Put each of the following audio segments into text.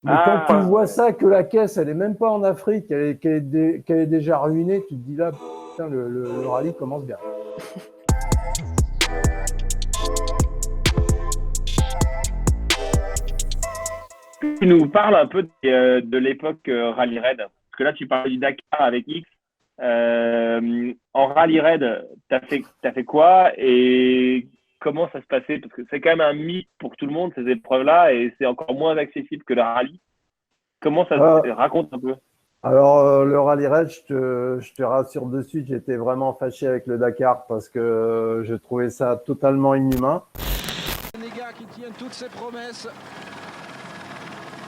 Mais quand tu vois Ouais. ça, que la caisse, elle est même pas en Afrique, qu'elle est déjà ruinée, tu te dis là, putain, le rallye commence bien. Tu nous parles un peu de l'époque Rallye Raid. Parce que là, tu parlais du Dakar avec X. En Rallye Raid, t'as fait quoi et comment ça se passait? Parce que c'est quand même un mythe pour tout le monde, ces épreuves-là, et c'est encore moins accessible que le rallye. Comment ça Euh, se raconte un peu? alors, le rallye raid, je te rassure de suite, j'étais vraiment fâché avec le Dakar parce que je trouvais ça totalement inhumain. Sénégal qui tient toutes ses promesses.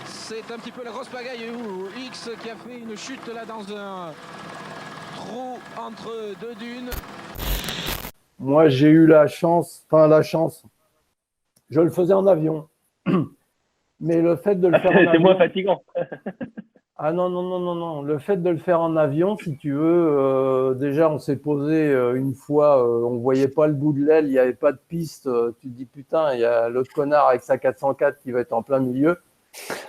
C'est un petit peu la grosse pagaille où X qui a fait une chute là dans un trou entre deux dunes. Moi, j'ai eu la chance, enfin la chance, je le faisais en avion. Mais le fait de le faire en C'est moins avion, fatigant. ah non, non, non, non, non, le fait de le faire en avion, si tu veux, déjà on s'est posé une fois, on voyait pas le bout de l'aile, il n'y avait pas de piste, tu te dis putain, il y a l'autre connard avec sa 404 qui va être en plein milieu.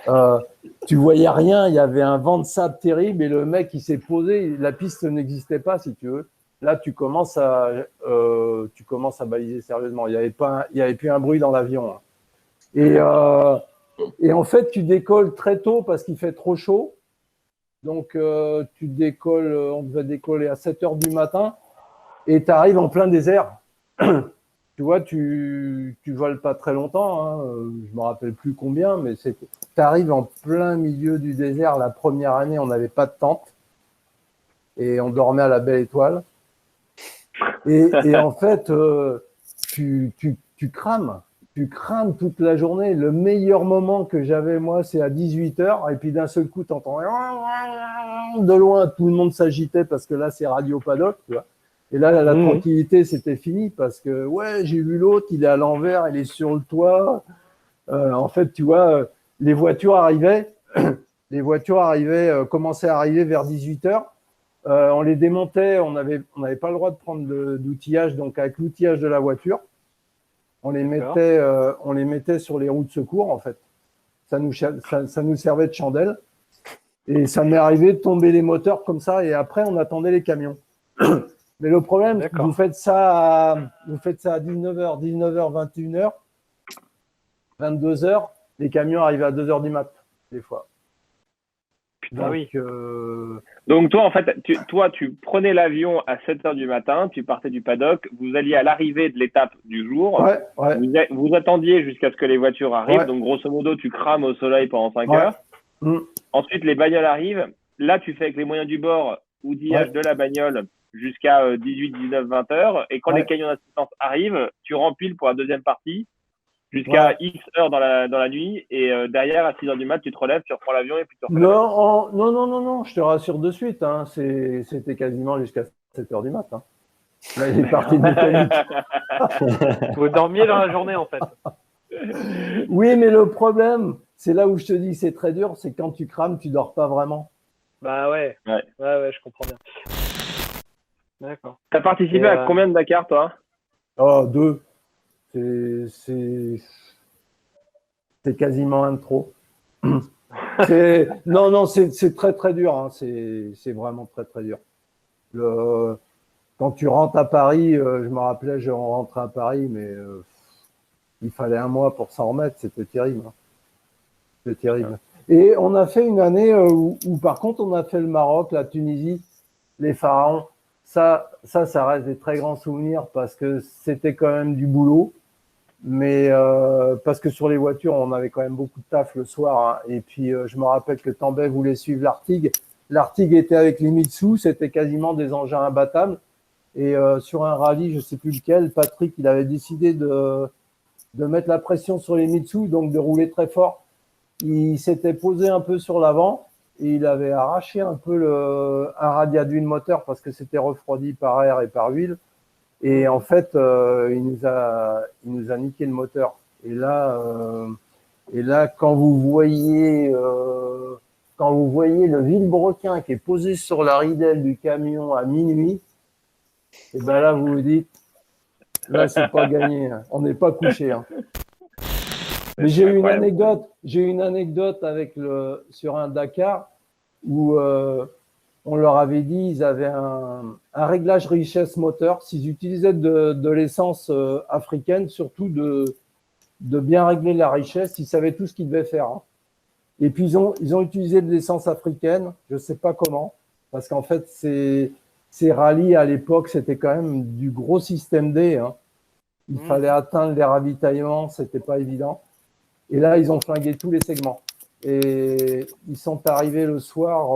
Euh, Tu voyais rien, il y avait un vent de sable terrible et le mec il s'est posé, la piste n'existait pas si tu veux. Là tu commences à baliser sérieusement. Il y avait plus un bruit dans l'avion. Hein. Et, euh, et en fait tu décolles très tôt parce qu'il fait trop chaud. Donc tu décolles, on devait décoller à 7 heures du matin et tu arrives en plein désert. Tu vois, tu voles pas très longtemps, hein, je me rappelle plus combien, mais tu arrives en plein milieu du désert. La première année, on n'avait pas de tente et on dormait à la belle étoile. Et en fait, tu crames toute la journée. Le meilleur moment que j'avais, moi, c'est à 18 heures. Et puis d'un seul coup, tu entends de loin, tout le monde s'agitait parce que là, c'est Radio Paddock, tu vois. Et là, la Mmh. tranquillité, c'était fini parce que, ouais, j'ai vu l'autre, il est à l'envers, il est sur le toit. En fait, tu vois, les voitures arrivaient, commençaient à arriver vers 18 heures. On les démontait, on n'avait pas le droit de prendre d'outillage, donc avec l'outillage de la voiture, D'accord. on les mettait sur les roues de secours, en fait. Ça nous servait de chandelle. Et ça m'est arrivé de tomber les moteurs comme ça, et après, on attendait les camions. Mais le problème, D'accord. vous faites ça à 19h, 19h, 21h, 22h, les camions arrivaient à 2h du mat, des fois. Putain, Donc, oui. Donc toi, en fait, tu prenais l'avion à 7 heures du matin, tu partais du paddock, vous alliez à l'arrivée de l'étape du jour, ouais, ouais, vous attendiez jusqu'à ce que les voitures arrivent, ouais, donc grosso modo, tu crames au soleil pendant 5 ouais, heures. mm, Ensuite, les bagnoles arrivent. Là, tu fais avec les moyens du bord outillage ouais, de la bagnole jusqu'à 18, 19, 20 heures. Et quand les ouais, camions d'assistance arrivent, tu rempiles pour la deuxième partie jusqu'à ouais. X heures dans la nuit. Et derrière, à 6 heures du mat, tu te relèves, tu reprends l'avion et puis tu refais la Non, même chose. non, non, non, non, je te rassure de suite, hein, c'était quasiment jusqu'à 7h du matin. Hein. Là, il est parti de mécanique. Vous dormiez dans la journée, en fait. Oui, mais le problème, c'est là où je te dis que c'est très dur, c'est quand tu crames, tu dors pas vraiment. Bah ouais. Ouais. Ouais, ouais, je comprends bien. D'accord. T'as Et participé à combien de Dakar, toi? Oh, deux, c'est, c'est, c'est quasiment un de trop. Non, non, c'est très, très dur, hein, c'est vraiment très, très dur. Le, Quand tu rentres à Paris, je me rappelais, je rentrais à Paris, mais il fallait un mois pour s'en remettre, c'était terrible. Hein. C'était terrible. Et on a fait une année où, par contre, on a fait le Maroc, la Tunisie, les pharaons. Ça reste des très grands souvenirs parce que c'était quand même du boulot. Mais parce que sur les voitures, on avait quand même beaucoup de taf le soir. Hein. Et puis, je me rappelle que Tambay voulait suivre l'Artigue. L'Artigue était avec les Mitsu, c'était quasiment des engins imbattables. Et sur un rallye, je ne sais plus lequel, Patrick, il avait décidé de mettre la pression sur les Mitsu, donc de rouler très fort. Il s'était posé un peu sur l'avant et il avait arraché un peu un radiat d'huile moteur parce que c'était refroidi par air et par huile. Et en fait, il nous a niqué le moteur. Et là, quand vous voyez le vilebrequin qui est posé sur la ridelle du camion à minuit, et ben là, vous vous dites, là, c'est pas gagné. Hein. On n'est pas couché. Hein. Mais C'est incroyable. j'ai eu une anecdote sur un Dakar où on leur avait dit ils avaient un réglage richesse moteur. S'ils utilisaient de l'essence africaine, surtout de bien régler la richesse, ils savaient tout ce qu'ils devaient faire. Hein. Et puis ils ont utilisé de l'essence africaine, je ne sais pas comment, parce qu'en fait ces rallyes à l'époque c'était quand même du gros système D. Hein. Il fallait atteindre les ravitaillements, c'était pas évident. Et là ils ont flingué tous les segments. Et ils sont arrivés le soir.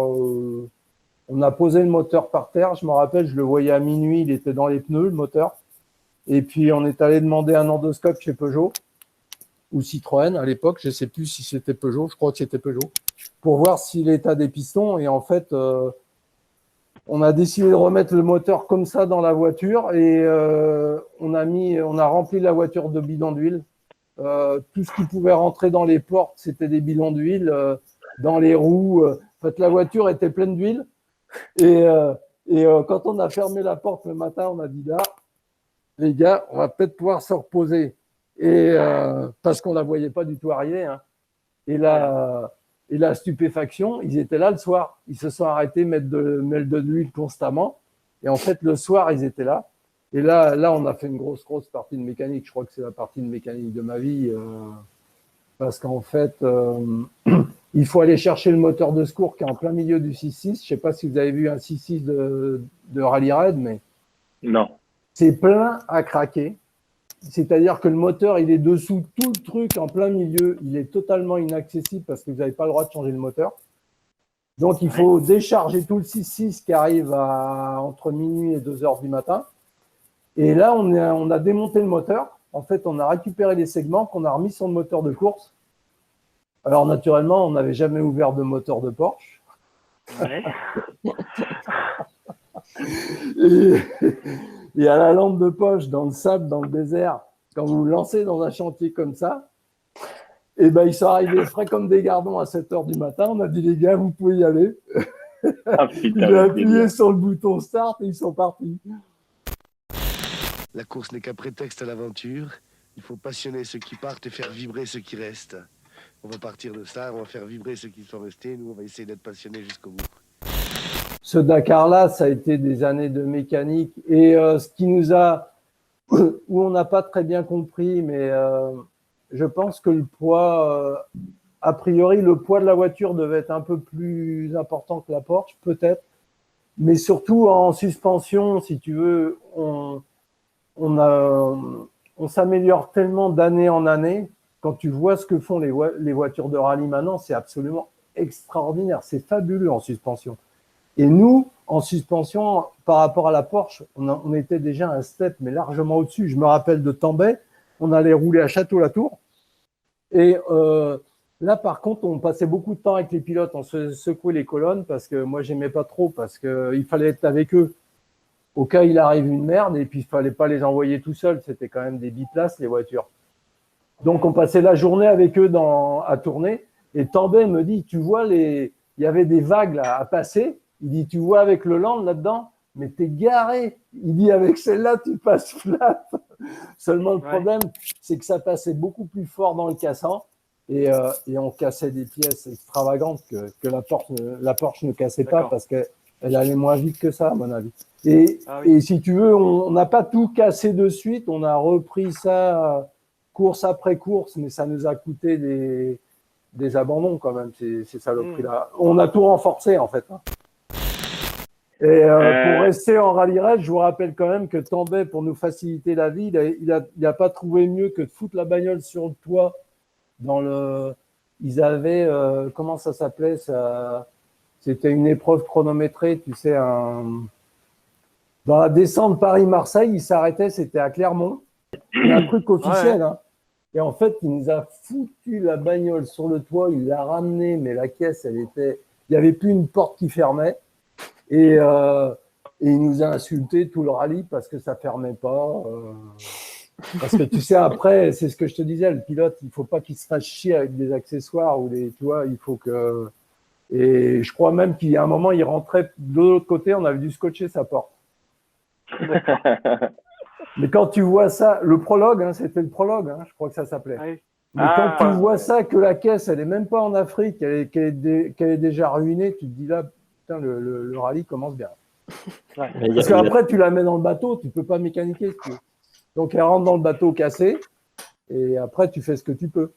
On a posé le moteur par terre. Je me rappelle, je le voyais à minuit, il était dans les pneus, le moteur. Et puis, on est allé demander un endoscope chez Peugeot ou Citroën à l'époque. Je ne sais plus si c'était Peugeot, je crois que c'était Peugeot, pour voir si l'état des pistons. Et en fait, on a décidé de remettre le moteur comme ça dans la voiture et on a rempli la voiture de bidons d'huile. Tout ce qui pouvait rentrer dans les portes, c'était des bidons d'huile, dans les roues. En fait, la voiture était pleine d'huile. Et quand on a fermé la porte le matin, on a dit là, les gars, on va peut-être pouvoir se reposer. Et parce qu'on la voyait pas du tout arriver. Hein. Et la stupéfaction, ils étaient là le soir. Ils se sont arrêtés mettre de l'huile constamment. Et en fait, le soir, ils étaient là. Et là, on a fait une grosse partie de mécanique. Je crois que c'est la partie de mécanique de ma vie. Parce qu'en fait, il faut aller chercher le moteur de secours qui est en plein milieu du 6.6. Je ne sais pas si vous avez vu un 6.6 de Rally Raid, mais Non. c'est plein à craquer. C'est-à-dire que le moteur, il est dessous tout le truc en plein milieu. Il est totalement inaccessible parce que vous n'avez pas le droit de changer le moteur. Donc, il faut décharger tout le 6.6 qui arrive entre minuit et 2 heures du matin. Et là, on a démonté le moteur. En fait, on a récupéré les segments qu'on a remis sur le moteur de course. Alors, naturellement, on n'avait jamais ouvert de moteur de Porsche. Ouais. Et à la lampe de poche, dans le sable, dans le désert, quand vous vous lancez dans un chantier comme ça, et ben, ils sont arrivés frais comme des gardons à 7 heures du matin. On a dit, les gars, vous pouvez y aller. Ah, putain, Ils ont appuyé sur le bouton start et ils sont partis. La course n'est qu'un prétexte à l'aventure. Il faut passionner ceux qui partent et faire vibrer ceux qui restent. On va partir de ça, on va faire vibrer ceux qui sont restés. Nous, on va essayer d'être passionnés jusqu'au bout. Ce Dakar-là, ça a été des années de mécanique. Et ce qui nous a... où on n'a pas très bien compris, mais je pense que le poids... a priori, le poids de la voiture devait être un peu plus important que la Porsche, peut-être. Mais surtout, en suspension, si tu veux, on s'améliore tellement d'année en année. Quand tu vois ce que font les voitures de rallye maintenant, c'est absolument extraordinaire. C'est fabuleux en suspension. Et nous, en suspension, par rapport à la Porsche, on était déjà un step, mais largement au-dessus. Je me rappelle de Tambay, on allait rouler à Château-Latour. Et là, par contre, on passait beaucoup de temps avec les pilotes, on se secouait les colonnes parce que moi, j'aimais pas trop parce qu'il fallait être avec eux. Au cas il arrive une merde, et puis il fallait pas les envoyer tout seuls. C'était quand même des biplaces, les voitures. Donc, on passait la journée avec eux à tourner. Et Tambay me dit, tu vois, il y avait des vagues là, à passer. Il dit, tu vois avec le Land là-dedans, mais t'es garé. Il dit, avec celle-là, tu passes flat. Seulement, le problème, c'est que ça passait beaucoup plus fort dans le cassant. Et on cassait des pièces extravagantes que la Porsche ne cassait pas parce qu'elle allait moins vite que ça, à mon avis. Et si tu veux, on n'a pas tout cassé de suite. On a repris ça course après course, mais ça nous a coûté des abandons quand même, ces saloperies-là. On a tout renforcé, en fait. Hein. Et pour rester en rallye raid, je vous rappelle quand même que Tambay, pour nous faciliter la vie, il a pas trouvé mieux que de foutre la bagnole sur le toit. Ils avaient, comment ça s'appelait ça? C'était une épreuve chronométrée, tu sais, dans la descente Paris-Marseille, il s'arrêtait, c'était à Clermont. C'est un truc officiel, hein. Et en fait, il nous a foutu la bagnole sur le toit, il l'a ramenée, mais la caisse, il n'y avait plus une porte qui fermait. Et il nous a insulté tout le rallye parce que ça fermait pas. Parce que tu sais, après, c'est ce que je te disais, le pilote, il faut pas qu'il se fasse chier avec des accessoires ou tu vois, il faut que. Et je crois même qu'il y a un moment, il rentrait de l'autre côté, on avait dû scotcher sa porte. Mais quand tu vois ça, le prologue, hein, c'était le prologue, hein, je crois que ça s'appelait. Mais Ah, quand tu vois ça, que la caisse, elle est même pas en Afrique, qu'elle est déjà ruinée, tu te dis là, putain, le rallye commence bien. Ouais. Mais il y a- Parce qu'après, tu la mets dans le bateau, tu peux pas mécaniquer. Si tu veux. Donc, elle rentre dans le bateau cassé, et après, tu fais ce que tu peux.